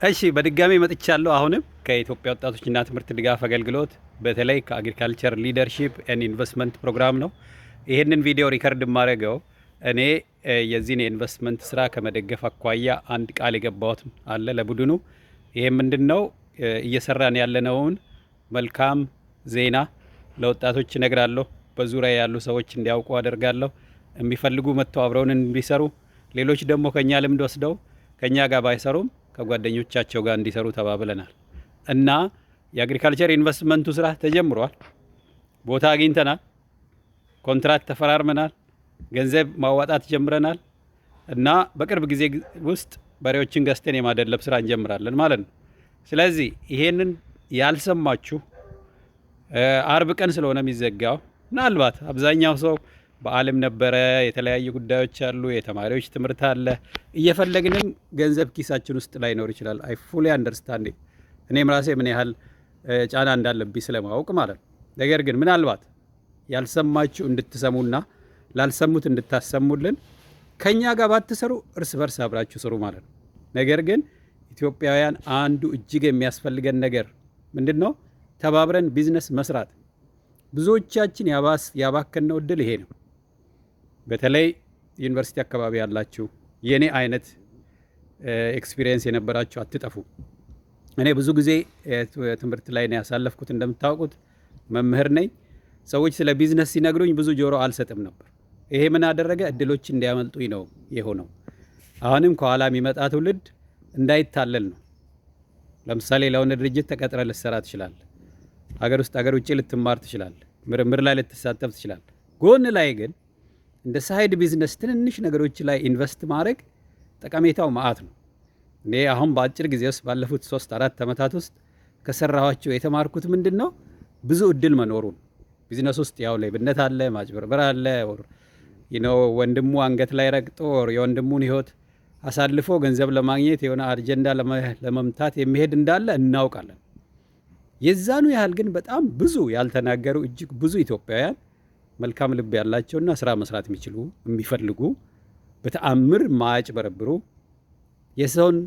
እሺ በድጋሚ መጥቻለሁ። አሁንም ከኢትዮጵያ ወጣቶችና ትምህርት ድጋፍ አገልግሎት በተለይ ከአግሪካልቸር ሊደርሺፕ ኤንድ ኢንቨስትመንት ፕሮግራም ነው። ይህንን ቪዲዮ ሪከርድ የማደርገው እኔ የዚህን የኢንቨስትመንት ስራ ከመደገፍ አኳያ አንድ ቃል የገባሁት አለ ለቡድኑ። ይሄ ምንድነው? እየሰራን ያለነውን መልካም ዜና ለወጣቶች እነግራለሁ። በዙሪያ ያሉ ሰዎች እንዲያውቁ አደርጋለሁ። የሚፈልጉ መጥተው አብረውን እንዲሰሩ፣ ሌሎች ደግሞ ከኛ ልምድ ወስደው ከኛ ጋር ባይሰሩም ከጓደኞቻቸው ጋር እንዲሰሩ ተባብለናል እና የአግሪካልቸር ኢንቨስትመንቱ ስራ ተጀምሯል። ቦታ አግኝተናል፣ ኮንትራክት ተፈራርመናል፣ ገንዘብ ማዋጣት ጀምረናል እና በቅርብ ጊዜ ውስጥ በሬዎችን ገዝተን የማደለብ ስራ እንጀምራለን ማለት ነው። ስለዚህ ይሄንን ያልሰማችሁ አርብ ቀን ስለሆነ የሚዘጋው ምናልባት አብዛኛው ሰው በዓለም ነበረ፣ የተለያዩ ጉዳዮች አሉ፣ የተማሪዎች ትምህርት አለ፣ እየፈለግንም ገንዘብ ኪሳችን ውስጥ ላይኖር ይችላል። አይ ፉሊ አንደርስታንድ እኔም ራሴ ምን ያህል ጫና እንዳለብኝ ስለማወቅ ማለት ነው። ነገር ግን ምናልባት ያልሰማችሁ እንድትሰሙና ላልሰሙት እንድታሰሙልን ከኛ ጋር ባትሰሩ እርስ በርስ አብራችሁ ስሩ ማለት ነው። ነገር ግን ኢትዮጵያውያን አንዱ እጅግ የሚያስፈልገን ነገር ምንድን ነው? ተባብረን ቢዝነስ መስራት። ብዙዎቻችን ያባከነው እድል ይሄ ነው። በተለይ ዩኒቨርሲቲ አካባቢ ያላችሁ የኔ አይነት ኤክስፒሪየንስ የነበራችሁ አትጠፉ። እኔ ብዙ ጊዜ ትምህርት ላይ ነው ያሳለፍኩት። እንደምታውቁት መምህር ነኝ። ሰዎች ስለ ቢዝነስ ሲነግሩኝ ብዙ ጆሮ አልሰጥም ነበር። ይሄ ምን አደረገ? እድሎች እንዲያመልጡኝ ነው የሆነው። አሁንም ከኋላ የሚመጣ ትውልድ እንዳይታለል ነው። ለምሳሌ ለሆነ ድርጅት ተቀጥረ ልትሰራ ትችላለህ። ሀገር ውስጥ ሀገር ውጭ ልትማር ትችላለህ። ምርምር ላይ ልትሳተፍ ትችላለህ። ጎን ላይ ግን እንደ ሳይድ ቢዝነስ ትንንሽ ነገሮች ላይ ኢንቨስት ማድረግ ጠቀሜታው ማአት ነው። እኔ አሁን በአጭር ጊዜ ውስጥ ባለፉት 3-4 ዓመታት ውስጥ ከሰራኋቸው የተማርኩት ምንድን ነው? ብዙ እድል መኖሩን። ቢዝነስ ውስጥ ያው ሌብነት አለ፣ ማጭበርበር አለ፣ ወንድሙ አንገት ላይ ረግጦ የወንድሙን ህይወት አሳልፎ ገንዘብ ለማግኘት የሆነ አጀንዳ ለመምታት የሚሄድ እንዳለ እናውቃለን። የዛኑ ያህል ግን በጣም ብዙ ያልተናገሩ እጅግ ብዙ ኢትዮጵያውያን መልካም ልብ ያላቸውና ስራ መስራት የሚችሉ የሚፈልጉ፣ በተአምር ማያጭበረብሩ፣ የሰውን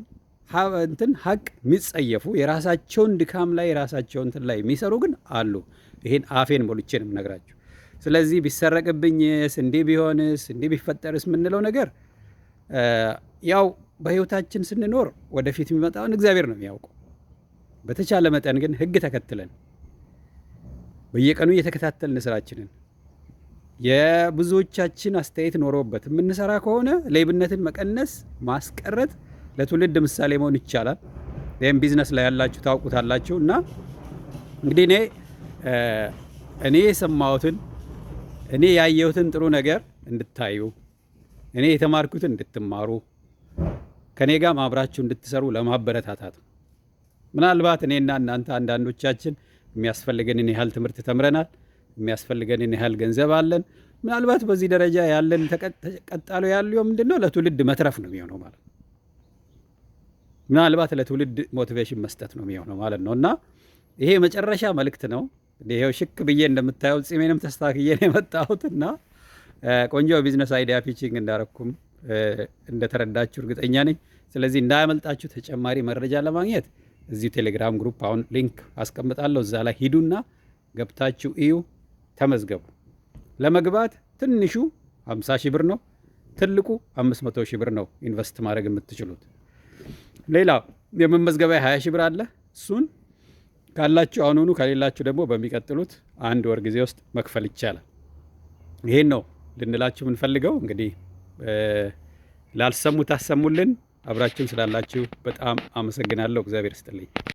ሀቅ የሚጸየፉ፣ የራሳቸውን ድካም ላይ የራሳቸውን እንትን ላይ የሚሰሩ ግን አሉ። ይሄን አፌን ሞልቼ ነው የምነግራችሁ። ስለዚህ ቢሰረቅብኝስ፣ እንዲህ ቢሆንስ፣ እንዲህ ቢፈጠርስ የምንለው ነገር ያው በህይወታችን ስንኖር ወደፊት የሚመጣውን እግዚአብሔር ነው የሚያውቀው። በተቻለ መጠን ግን ህግ ተከትለን በየቀኑ እየተከታተልን ስራችንን የብዙዎቻችን አስተያየት ኖሮበት የምንሰራ ከሆነ ሌብነትን መቀነስ ማስቀረት ለትውልድ ምሳሌ መሆን ይቻላል። ይህም ቢዝነስ ላይ ያላችሁ ታውቁታላችሁ። እና እንግዲህ እኔ የሰማሁትን እኔ ያየሁትን ጥሩ ነገር እንድታዩ፣ እኔ የተማርኩትን እንድትማሩ፣ ከኔ ጋር አብራችሁ እንድትሰሩ ለማበረታታት ነው። ምናልባት እኔና እናንተ አንዳንዶቻችን የሚያስፈልገንን ያህል ትምህርት ተምረናል፣ የሚያስፈልገንን ያህል ገንዘብ አለን። ምናልባት በዚህ ደረጃ ያለን ተቀጣሎ ያለው ምንድነው? ለትውልድ መትረፍ ነው የሚሆነው ማለት ነው። ምናልባት ለትውልድ ሞቲቬሽን መስጠት ነው የሚሆነው ማለት ነው። እና ይሄ መጨረሻ መልእክት ነው። ይሄው ሽክ ብዬ እንደምታየው ጺሜንም ተስተካክዬ ነው የመጣሁት እና ቆንጆ ቢዝነስ አይዲያ ፒቺንግ እንዳረኩም እንደተረዳችሁ እርግጠኛ ነኝ። ስለዚህ እንዳያመልጣችሁ። ተጨማሪ መረጃ ለማግኘት እዚሁ ቴሌግራም ግሩፕ አሁን ሊንክ አስቀምጣለሁ። እዛ ላይ ሂዱና ገብታችሁ እዩ፣ ተመዝገቡ። ለመግባት ትንሹ 50 ሺህ ብር ነው፣ ትልቁ 500 ሺህ ብር ነው ኢንቨስት ማድረግ የምትችሉት። ሌላው የመመዝገቢያ 20 ሺህ ብር አለ። እሱን ካላችሁ አሁኑኑ፣ ከሌላችሁ ደግሞ በሚቀጥሉት 1 ወር ጊዜ ውስጥ መክፈል ይቻላል። ይሄን ነው ልንላችሁ የምንፈልገው። እንግዲህ ላልሰሙት አሰሙልን። አብራችሁን ስላላችሁ በጣም አመሰግናለሁ። እግዚአብሔር ይስጥልኝ።